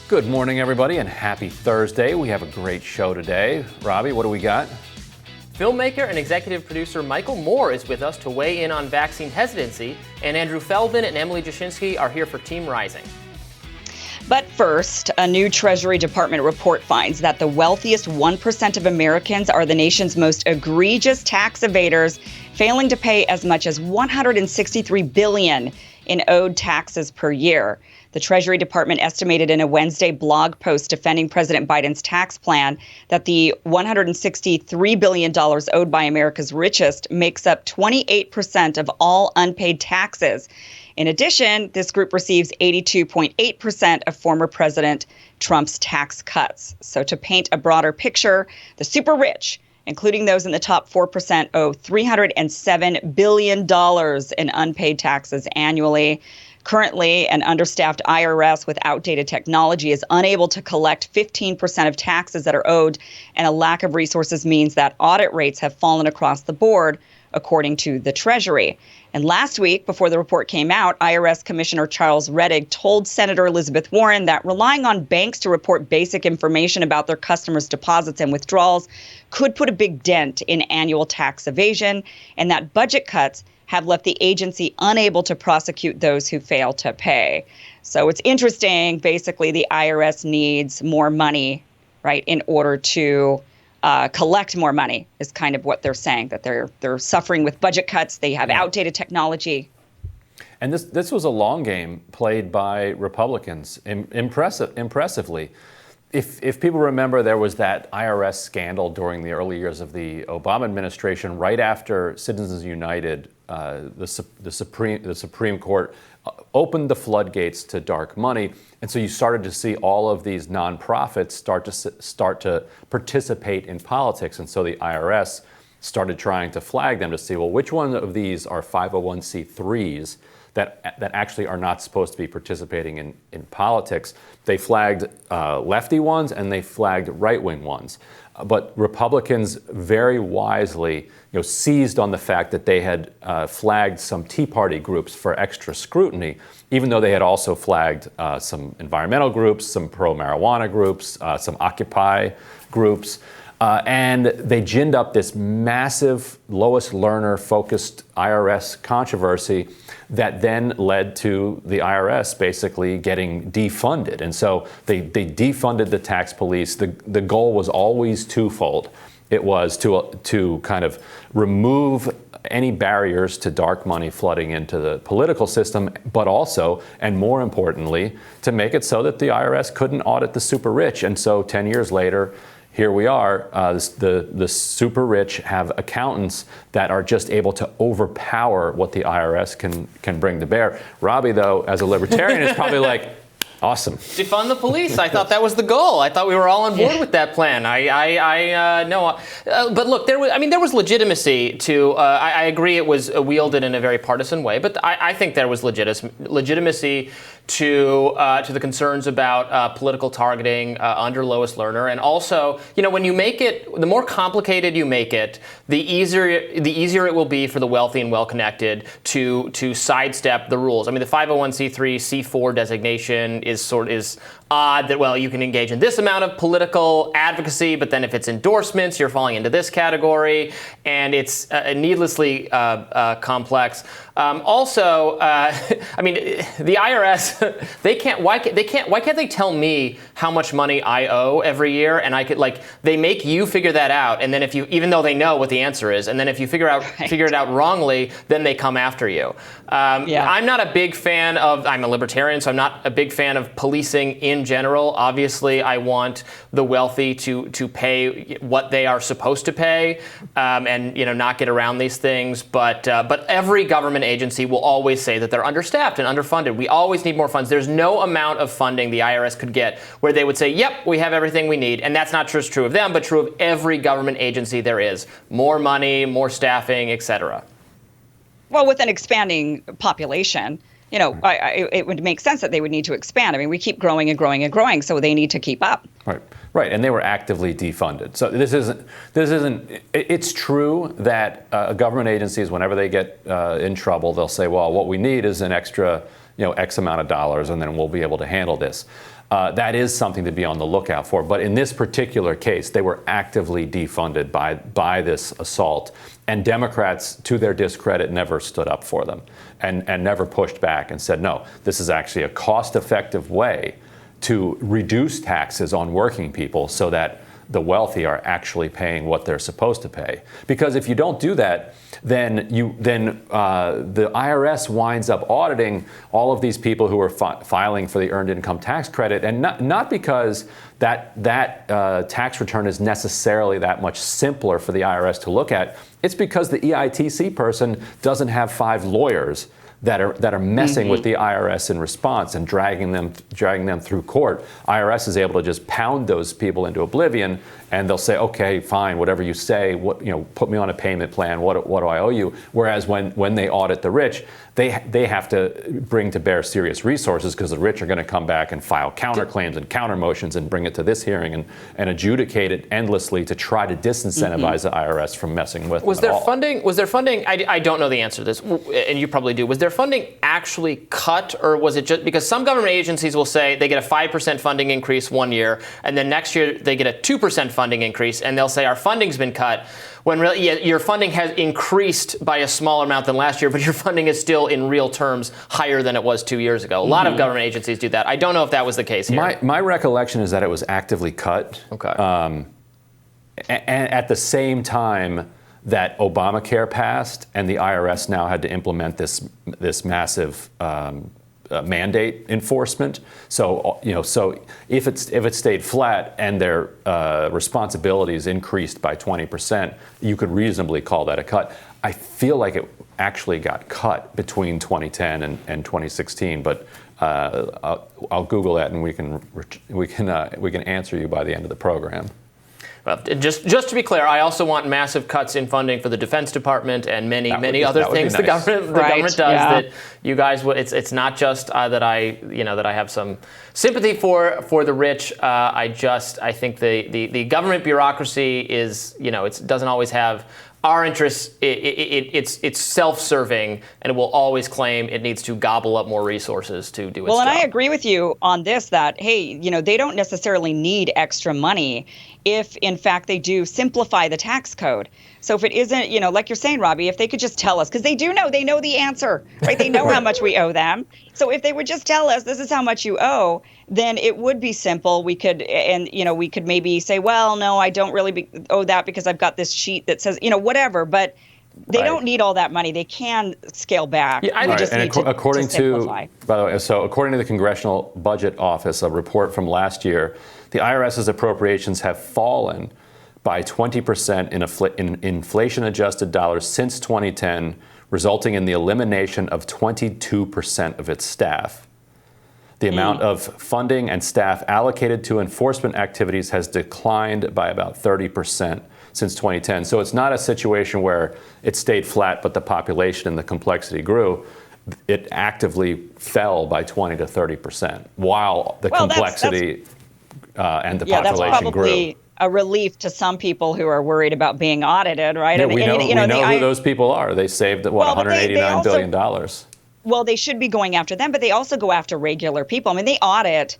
Good morning, everybody, and happy Thursday. We have a great show today. Robby, what do we got? Filmmaker and executive producer Michael Moore is with us to weigh in on vaccine hesitancy, and Andrew Feldman and Emily Jashinsky are here for Team Rising. But first, a new Treasury Department report finds that the wealthiest 1% of Americans are the nation's most egregious tax evaders, failing to pay as much as $163 billion in owed taxes per year. The Treasury Department estimated in a Wednesday blog post defending President Biden's tax plan that the $163 billion owed by America's richest makes up 28% of all unpaid taxes. In addition, this group receives 82.8% of former President Trump's tax cuts. So to paint a broader picture, the super rich, including those in the top 4%, owe $307 billion in unpaid taxes annually. Currently, an understaffed IRS with outdated technology is unable to collect 15% of taxes that are owed, and a lack of resources means that audit rates have fallen across the board, according to the Treasury. And last week, before the report came out, IRS Commissioner Charles Rettig told Senator Elizabeth Warren that relying on banks to report basic information about their customers' deposits and withdrawals could put a big dent in annual tax evasion, and that budget cuts have left the agency unable to prosecute those who fail to pay. So it's interesting. Basically, the IRS needs more money, right, in order to collect more money is kind of what they're saying, that they're suffering with budget cuts. They have outdated technology. And this was a long game played by Republicans impressively. If people remember, there was that IRS scandal during the early years of the Obama administration, right after Citizens United, the Supreme Court opened the floodgates to dark money, and so you started to see all of these nonprofits start to participate in politics, and so the IRS started trying to flag them to see, well, which one of these are 501c3s that actually are not supposed to be participating in politics. They flagged lefty ones and they flagged right-wing ones. But Republicans very wisely seized on the fact that they had flagged some Tea Party groups for extra scrutiny, even though they had also flagged some environmental groups, some pro-marijuana groups, some Occupy groups. And they ginned up this massive Lois Lerner-focused IRS controversy that then led to the IRS basically getting defunded. And so they defunded the tax police. The goal was always twofold. It was to kind of remove any barriers to dark money flooding into the political system, but also, and more importantly, to make it so that the IRS couldn't audit the super rich. And so 10 years later, here we are, the super rich have accountants that are just able to overpower what the IRS can bring to bear. Robby, though, as a libertarian, is probably like, awesome. Defund the police. I thought that was the goal. I thought we were all on board with that plan. But look, there was legitimacy to. I agree, it was wielded in a very partisan way, but I think there was legitimacy to the concerns about political targeting under Lois Lerner, and also, when you make it, the more complicated you make it, the easier it will be for the wealthy and well-connected to sidestep the rules. I mean, the 501c3 C4 designation is odd that, well, you can engage in this amount of political advocacy, but then if it's endorsements, you're falling into this category, and it's needlessly complex. The IRS, why can't they tell me how much money I owe every year, and I could, they make you figure that out, and then even though they know what the answer is, and then if you figure it out wrongly, then they come after you. I'm not a big fan of, I'm a libertarian, so I'm not a big fan of policing in general. Obviously, I want the wealthy to pay what they are supposed to pay, and not get around these things. But every government agency will always say that they're understaffed and underfunded. We always need more funds. There's no amount of funding the IRS could get where they would say, yep, we have everything we need. And that's not just true of them, but true of every government agency there is. More money, more staffing, et cetera. Well, with an expanding population, it would make sense that they would need to expand. I mean, we keep growing and growing and growing, so they need to keep up. Right, and they were actively defunded. So this isn't. It's true that government agencies, whenever they get in trouble, they'll say, well, what we need is an extra, X amount of dollars, and then we'll be able to handle this. that is something to be on the lookout for. But in this particular case, they were actively defunded by this assault. And Democrats, to their discredit, never stood up for them and never pushed back and said, no, this is actually a cost-effective way to reduce taxes on working people so that the wealthy are actually paying what they're supposed to pay. Because if you don't do that, then the IRS winds up auditing all of these people who are filing for the earned income tax credit, and not because that tax return is necessarily that much simpler for the IRS to look at. It's because the EITC person doesn't have 5 lawyers that are messing with the IRS in response and dragging them through court. IRS is able to just pound those people into oblivion, and they'll say, okay, fine, whatever you say, put me on a payment plan. What do I owe you? Whereas when they audit the rich, they have to bring to bear serious resources, because the rich are going to come back and file counterclaims and counter motions and bring it to this hearing and adjudicate it endlessly to try to disincentivize the IRS from messing with was them there at all. funding? Was there funding? I don't know the answer to this, and you probably do. Was there funding actually cut, or was it just because some government agencies will say they get a 5% funding increase one year, and then next year they get a 2% funding increase, and they'll say our funding's been cut, when really your funding has increased by a smaller amount than last year, but your funding is still in real terms higher than it was 2 years ago. A lot of government agencies do that. I don't know if that was the case here. My recollection is that it was actively cut. Okay. And at the same time that Obamacare passed, and the IRS now had to implement this massive mandate enforcement. So if it stayed flat and their responsibilities increased by 20%, you could reasonably call that a cut. I feel like it actually got cut between 2010 and 2016, but I'll Google that, and we can answer you by the end of the program. Well, just to be clear, I also want massive cuts in funding for the Defense Department and many other things the government does. That you guys would. It's not just that I have some sympathy for the rich. I think the government bureaucracy is it doesn't always have our interests. It's self-serving, and it will always claim it needs to gobble up more resources to do its job. Well, and I agree with you on this, that, hey, they don't necessarily need extra money if, in fact, they do simplify the tax code. So if it isn't, like you're saying, Robby, if they could just tell us, because they know the answer, right? They know how much we owe them. So if they would just tell us this is how much you owe, then it would be simple. We could maybe say, well, no, I don't really owe that because I've got this sheet that says, whatever. But they don't need all that money. They can scale back. Yeah, we just need to simplify. By the way, so according to the Congressional Budget Office, a report from last year, the IRS's appropriations have fallen by 20% in inflation-adjusted dollars since 2010, resulting in the elimination of 22% of its staff. The amount of funding and staff allocated to enforcement activities has declined by about 30% since 2010. So it's not a situation where it stayed flat, but the population and the complexity grew. It actively fell by 20 to 30%, while the complexity and the population that's probably grew. A relief to some people who are worried about being audited, right? Yeah, we know who those people are. They saved $189 billion. Well, they should be going after them, but they also go after regular people. I mean, they audit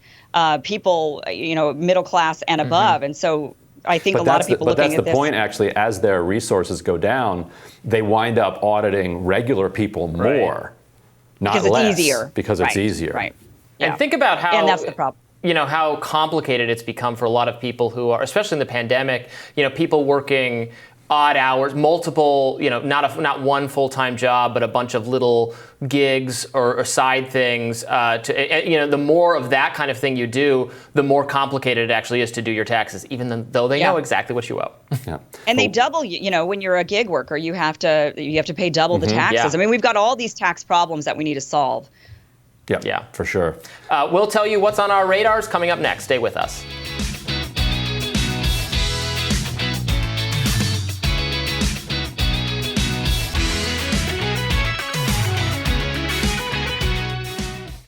people, middle class and above, and so I think a lot of people looking at this. But that's the point, actually. As their resources go down, they wind up auditing regular people more, not because less. It's easier. Because it's easier. Right. Yeah. And think about how. And that's the problem. How complicated it's become for a lot of people who are, especially in the pandemic, people working odd hours, multiple, not one full-time job, but a bunch of little gigs or side things. The more of that kind of thing you do, the more complicated it actually is to do your taxes, even though they know exactly what you owe. Yeah. And they double, when you're a gig worker, you have to pay double the taxes. Yeah. I mean, we've got all these tax problems that we need to solve. Yeah, for sure. We'll tell you what's on our radars coming up next. Stay with us.